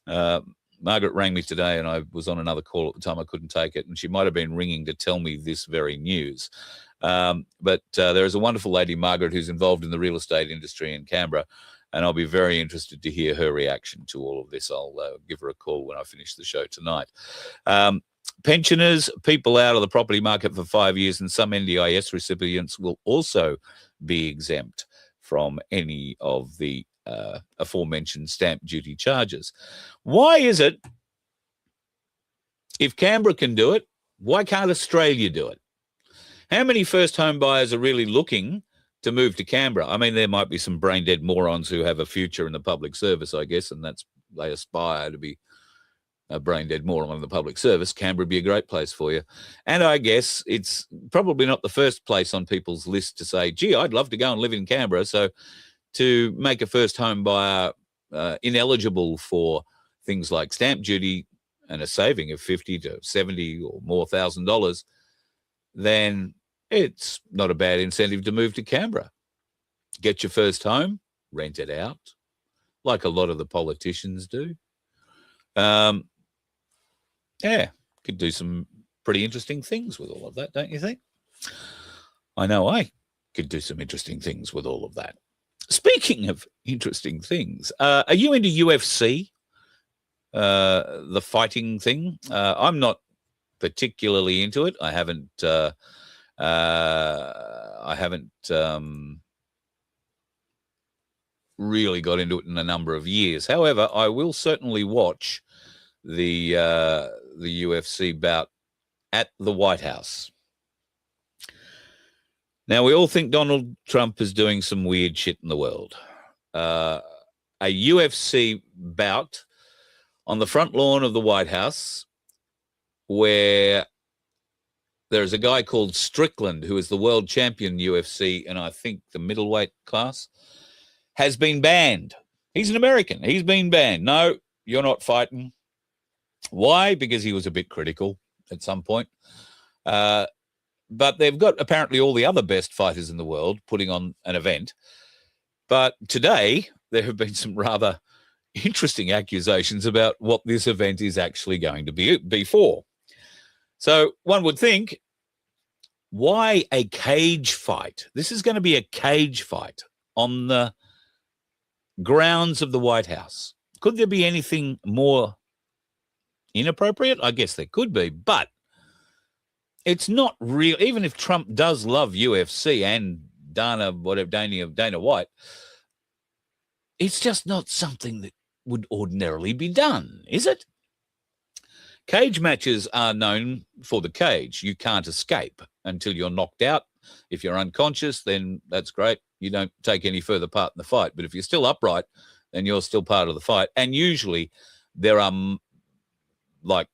Margaret rang me today, and I was on another call at the time. I couldn't take it, and she might have been ringing to tell me this very news. But there is a wonderful lady, Margaret, who's involved in the real estate industry in Canberra, and I'll be very interested to hear her reaction to all of this. I'll give her a call when I finish the show tonight. Pensioners, people out of the property market for 5 years, and some NDIS recipients will also be exempt from any of the aforementioned stamp duty charges. Why is it, if Canberra can do it, why can't Australia do it? How many first home buyers are really looking to move to Canberra? I mean, there might be some brain dead morons who have a future in the public service, I guess, and they aspire to be a brain dead moron in the public service. Canberra would be a great place for you. And I guess it's probably not the first place on people's list to say, gee, I'd love to go and live in Canberra. So to make a first home buyer ineligible for things like stamp duty and a saving of $50,000 to $70,000 or more $1,000, then it's not a bad incentive to move to Canberra. Get your first home, rent it out, like a lot of the politicians do. Yeah, could do some pretty interesting things with all of that, don't you think? I know I could do some interesting things with all of that. Speaking of interesting things, are you into UFC, the fighting thing? I'm not particularly into it. I haven't really got into it in a number of years. However, I will certainly watch the UFC bout at the White House. Now, we all think Donald Trump is doing some weird shit in the world. A UFC bout on the front lawn of the White House, where there's a guy called Strickland, who is the world champion UFC, and I think the middleweight class, has been banned. He's an American. He's been banned. No, you're not fighting. Why? Because he was a bit critical at some point. But they've got apparently all the other best fighters in the world putting on an event. But today, there have been some rather interesting accusations about what this event is actually going to be for. So one would think, why a cage fight? This is going to be a cage fight on the grounds of the White House. Could there be anything more inappropriate? I guess there could be, but it's not real. Even if Trump does love UFC and Dana White, it's just not something that would ordinarily be done, is it? Cage matches are known for the cage. You can't escape until you're knocked out. If you're unconscious, then that's great. You don't take any further part in the fight. But if you're still upright, then you're still part of the fight. And usually there are like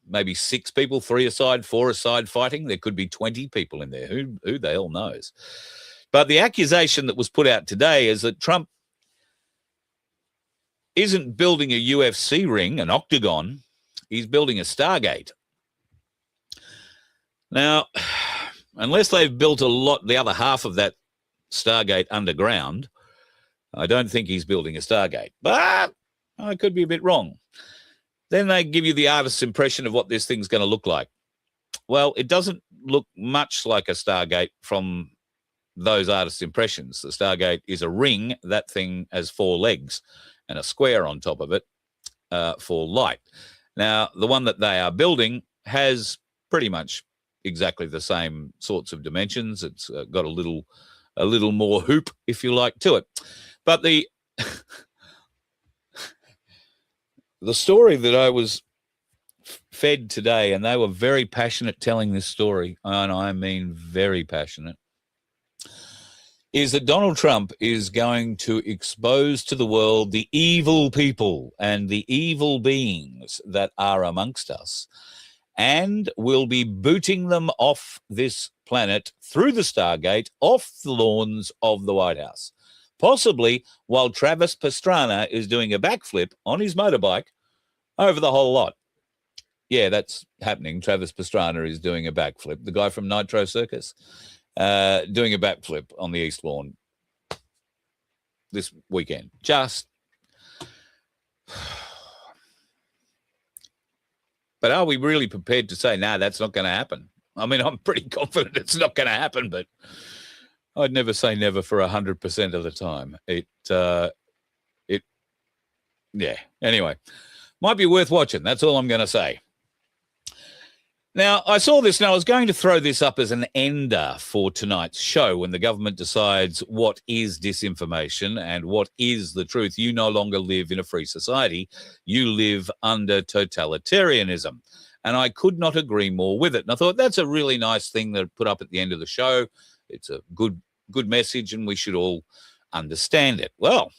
maybe 6 people, 3 aside, 4 aside fighting. There could be 20 people in there. Who the hell knows? But the accusation that was put out today is that Trump isn't building a UFC ring, an octagon. He's building a Stargate. Now, unless they've built the other half of that Stargate underground, I don't think he's building a Stargate. But I could be a bit wrong. Then they give you the artist's impression of what this thing's going to look like. Well, it doesn't look much like a Stargate from those artist's impressions. The Stargate is a ring. That thing has 4 legs and a square on top of it for light. Now, the one that they are building has pretty much exactly the same sorts of dimensions. It's got a little more hoop, if you like, to it. But the story that I was fed today, and they were very passionate telling this story, and I mean very passionate, is that Donald Trump is going to expose to the world the evil people and the evil beings that are amongst us, and will be booting them off this planet through the Stargate, off the lawns of the White House, possibly while Travis Pastrana is doing a backflip on his motorbike over the whole lot. Yeah, that's happening. Travis Pastrana is doing a backflip. The guy from Nitro Circus doing a backflip on the East Lawn this weekend. Just... But are we really prepared to say, no, that's not going to happen? I mean, I'm pretty confident it's not going to happen, but I'd never say never for 100% of the time. Yeah. Anyway, might be worth watching. That's all I'm going to say. Now, I saw this and I was going to throw this up as an ender for tonight's show when the government decides what is disinformation and what is the truth. You no longer live in a free society. You live under totalitarianism. And I could not agree more with it. And I thought that's a really nice thing to put up at the end of the show. It's a good message and we should all understand it. Well,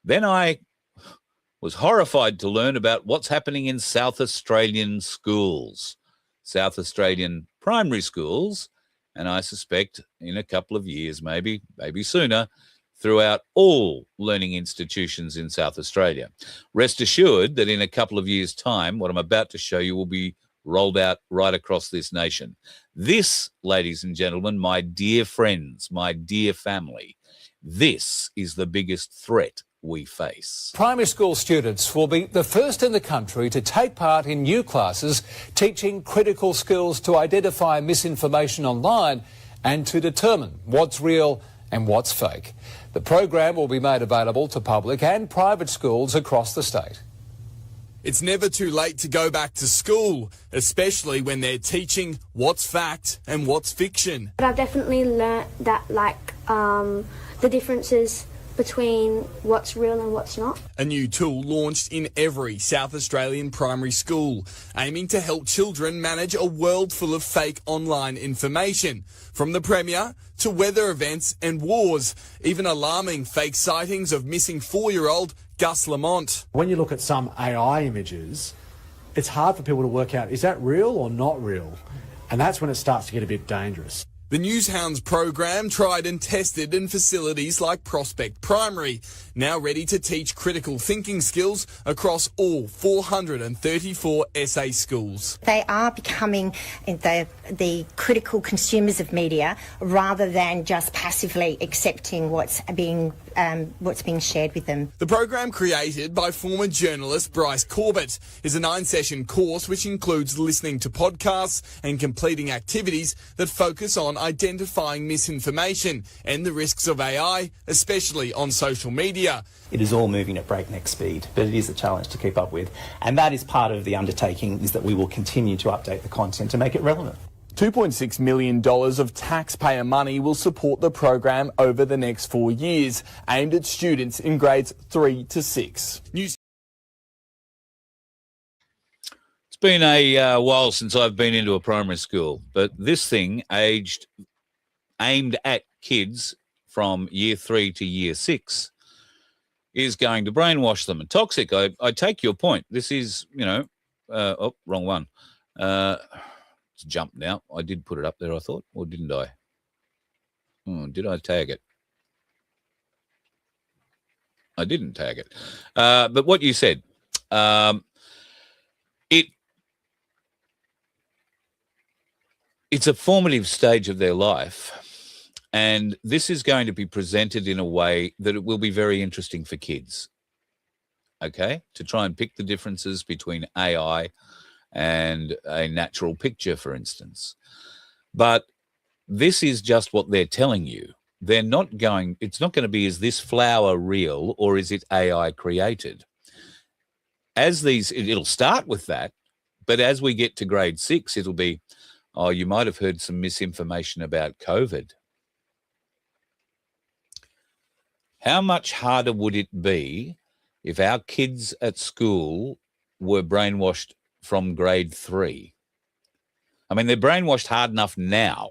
then I was horrified to learn about what's happening in South Australian schools. South Australian primary schools, and I suspect in a couple of years, maybe sooner, throughout all learning institutions in South Australia. Rest assured that in a couple of years' time, what I'm about to show you will be rolled out right across this nation. This, ladies and gentlemen, my dear friends, my dear family, this is the biggest threat we face. Primary school students will be the first in the country to take part in new classes teaching critical skills to identify misinformation online and to determine what's real and what's fake. The program will be made available to public and private schools across the state. It's never too late to go back to school, especially when they're teaching what's fact and what's fiction. But I've definitely learnt that, the differences between what's real and what's not. A new tool launched in every South Australian primary school, aiming to help children manage a world full of fake online information, from the Premier to weather events and wars, even alarming fake sightings of missing 4-year-old Gus Lamont. When you look at some AI images, it's hard for people to work out, is that real or not real? And that's when it starts to get a bit dangerous. The Newshounds program tried and tested in facilities like Prospect Primary, now ready to teach critical thinking skills across all 434 SA schools. They are becoming the critical consumers of media rather than just passively accepting what's being shared with them. The program, created by former journalist Bryce Corbett, is a 9-session course which includes listening to podcasts and completing activities that focus on identifying misinformation and the risks of AI, especially on social media. It is all moving at breakneck speed, but it is a challenge to keep up with. And that is part of the undertaking, is that we will continue to update the content to make it relevant. $2.6 million of taxpayer money will support the program over the next 4 years, aimed at students in grades 3 to 6. It's been a while since I've been into a primary school, but this thing aimed at kids from year 3 to year 6 is going to brainwash them. And toxic, I take your point. This is, wrong one. It's jumped now. I did put it up there, I thought, or didn't I? Did I tag it? I didn't tag it. But what you said, it's a formative stage of their life, and this is going to be presented in a way that it will be very interesting for kids, okay, to try and pick the differences between AI and a natural picture, for instance. But this is just what they're telling you. It's not going to be, is this flower real or is it AI created? It'll start with that, but as we get to grade 6, it'll be, oh, you might have heard some misinformation about COVID. How much harder would it be if our kids at school were brainwashed from grade 3? I mean, they're brainwashed hard enough now.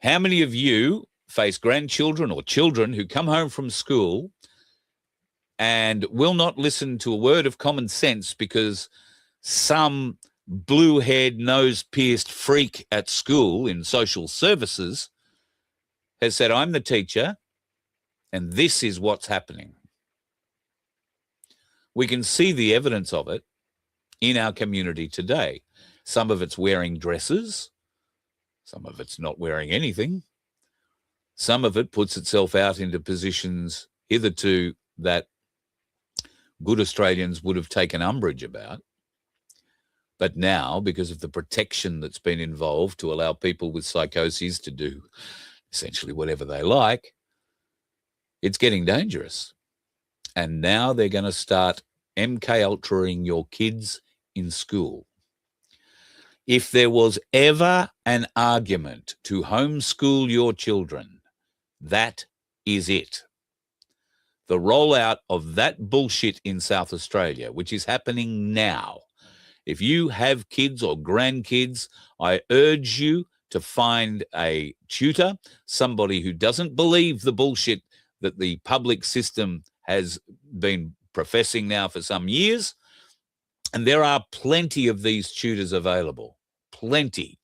How many of you face grandchildren or children who come home from school and will not listen to a word of common sense because some blue-haired, nose-pierced freak at school in social services has said, I'm the teacher and this is what's happening? We can see the evidence of it in our community today. Some of it's wearing dresses. Some of it's not wearing anything. Some of it puts itself out into positions hitherto that good Australians would have taken umbrage about. But now, because of the protection that's been involved to allow people with psychoses to do essentially whatever they like, it's getting dangerous. And now they're going to start MK Ultraing your kids in school. If there was ever an argument to homeschool your children, that is it. The rollout of that bullshit in South Australia, which is happening now. If you have kids or grandkids, I urge you to find a tutor, somebody who doesn't believe the bullshit that the public system has been professing now for some years. And there are plenty of these tutors available, plenty.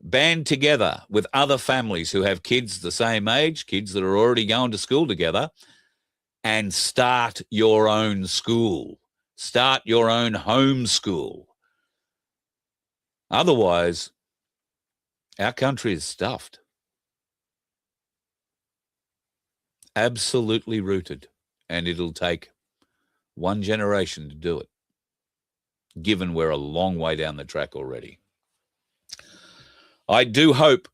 Band together with other families who have kids the same age, kids that are already going to school together, and start your own school. Start your own home school. Otherwise, our country is stuffed. Absolutely rooted. And it'll take one generation to do it, given we're a long way down the track already. I do hope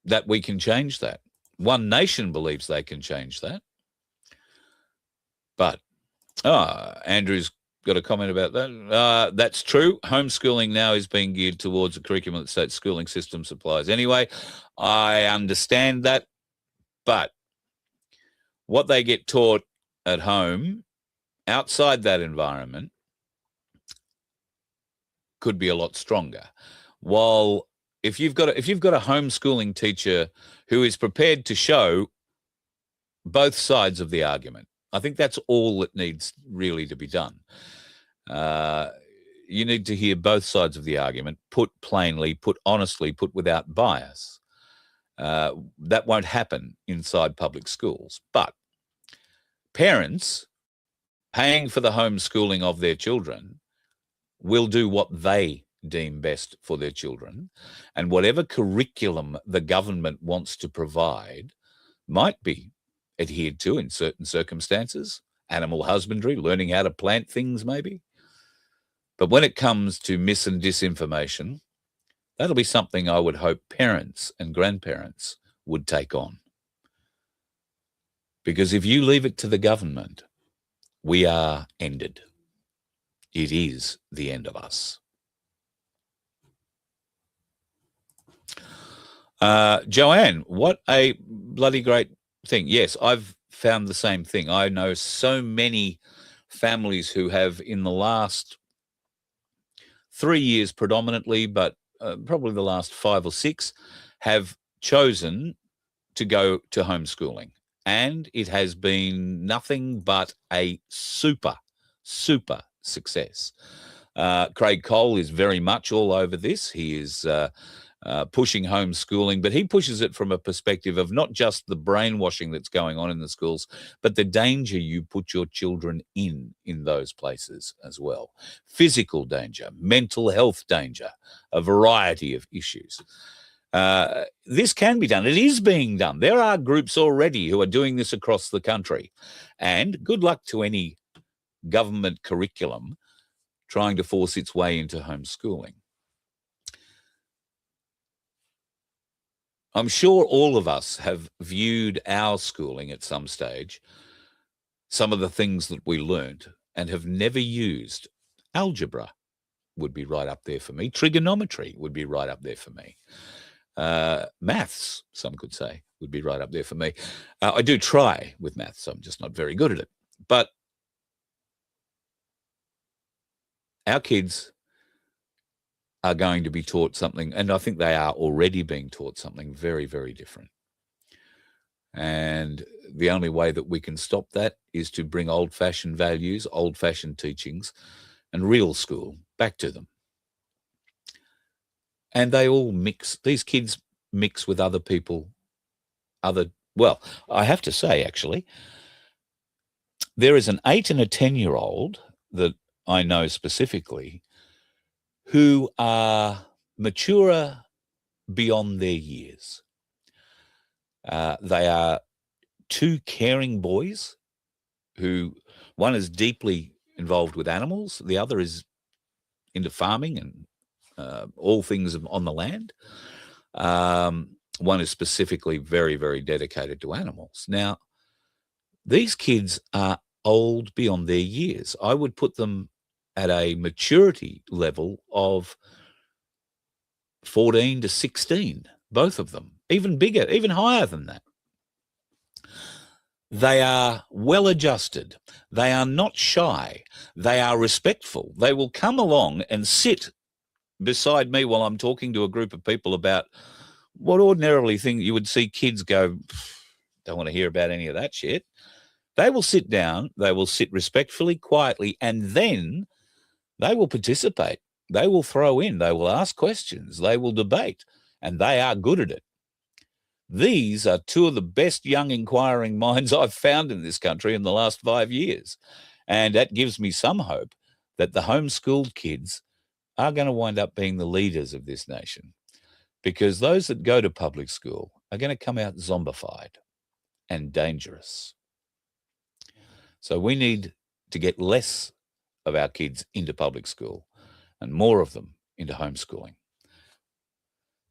that we can change that. One Nation believes they can change that. But, Andrew's got a comment about that. That's true. Homeschooling now is being geared towards a curriculum that state schooling system supplies. Anyway, I understand that. But what they get taught at home, outside that environment, could be a lot stronger. While if you've got a homeschooling teacher who is prepared to show both sides of the argument, I think that's all that needs really to be done. You need to hear both sides of the argument, put plainly, put honestly, put without bias. That won't happen inside public schools. But parents paying for the homeschooling of their children will do what they deem best for their children, and whatever curriculum the government wants to provide might be adhered to in certain circumstances, animal husbandry, learning how to plant things maybe. But when it comes to mis and disinformation, that'll be something I would hope parents and grandparents would take on. Because if you leave it to the government, we are ended. It is the end of us. Joanne, what a bloody great thing. Yes, I've found the same thing. I know so many families who have, in the last 3 years predominantly, but probably the last 5 or 6, have chosen to go to homeschooling. And it has been nothing but a super, super success. Craig Cole is very much all over this. He is pushing homeschooling, but he pushes it from a perspective of not just the brainwashing that's going on in the schools, but the danger you put your children in those places as well. Physical danger, mental health danger, a variety of issues. This can be done. It is being done. There are groups already who are doing this across the country. And good luck to any government curriculum trying to force its way into homeschooling. I'm sure all of us have viewed our schooling at some stage, some of the things that we learned, and have never used. Algebra would be right up there for me. Trigonometry would be right up there for me. Maths, some could say, would be right up there for me. I do try with maths. I'm just not very good at it. But our kids are going to be taught something, and I think they are already being taught something very, very different. And the only way that we can stop that is to bring old-fashioned values, old-fashioned teachings, and real school back to them. And they all mix. These kids mix with other people. Well, I have to say, actually, there is an 8 and a 10-year-old that I know specifically who are mature beyond their years. They are two caring boys who, one is deeply involved with animals, the other is into farming and all things on the land. One is specifically very, very dedicated to animals. Now, these kids are old beyond their years. I would put them at a maturity level of 14 to 16, both of them, even bigger, even higher than that. They are well adjusted. They are not shy. They are respectful. They will come along and sit beside me while I'm talking to a group of people about what ordinarily you would see kids go, don't want to hear about any of that shit. They will sit down, they will sit respectfully, quietly, and then they will participate. They will throw in, they will ask questions, they will debate, and they are good at it. These are two of the best young inquiring minds I've found in this country in the last 5 years. And that gives me some hope that the homeschooled kids are going to wind up being the leaders of this nation, because those that go to public school are going to come out zombified and dangerous. So we need to get less of our kids into public school and more of them into homeschooling.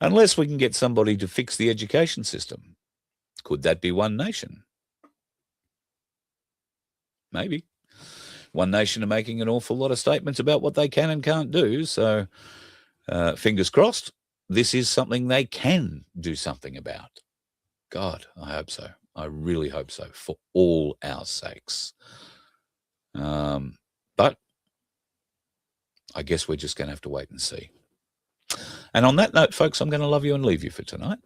Unless we can get somebody to fix the education system. Could that be One Nation? Maybe. One Nation are making an awful lot of statements about what they can and can't do. So fingers crossed, this is something they can do something about. God, I hope so. I really hope so, for all our sakes. But I guess we're just going to have to wait and see. And on that note, folks, I'm going to love you and leave you for tonight.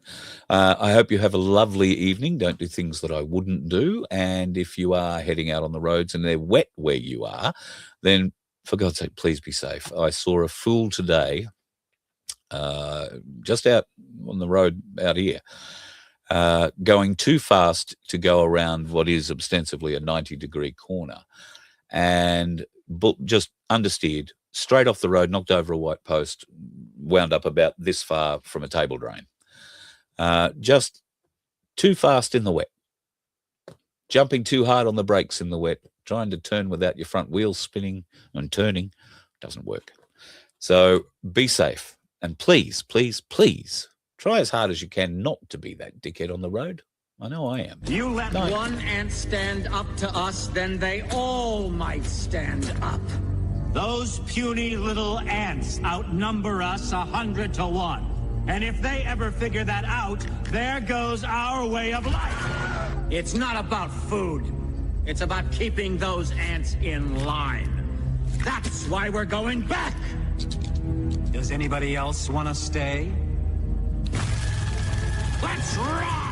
I hope you have a lovely evening. Don't do things that I wouldn't do. And if you are heading out on the roads and they're wet where you are, then for God's sake, please be safe. I saw a fool today just out on the road out here, going too fast to go around what is ostensibly a 90-degree corner, and just understeered, straight off the road, knocked over a white post, wound up about this far from a table drain. Just too fast in the wet, jumping too hard on the brakes in the wet, trying to turn without your front wheels spinning and turning, doesn't work. So be safe, and please, please, please try as hard as you can not to be that dickhead on the road. I know I am. You let one ant stand up to us, then they all might stand up. Those puny little ants outnumber us 100 to 1. And if they ever figure that out, there goes our way of life. It's not about food. It's about keeping those ants in line. That's why we're going back. Does anybody else want to stay? Let's rock!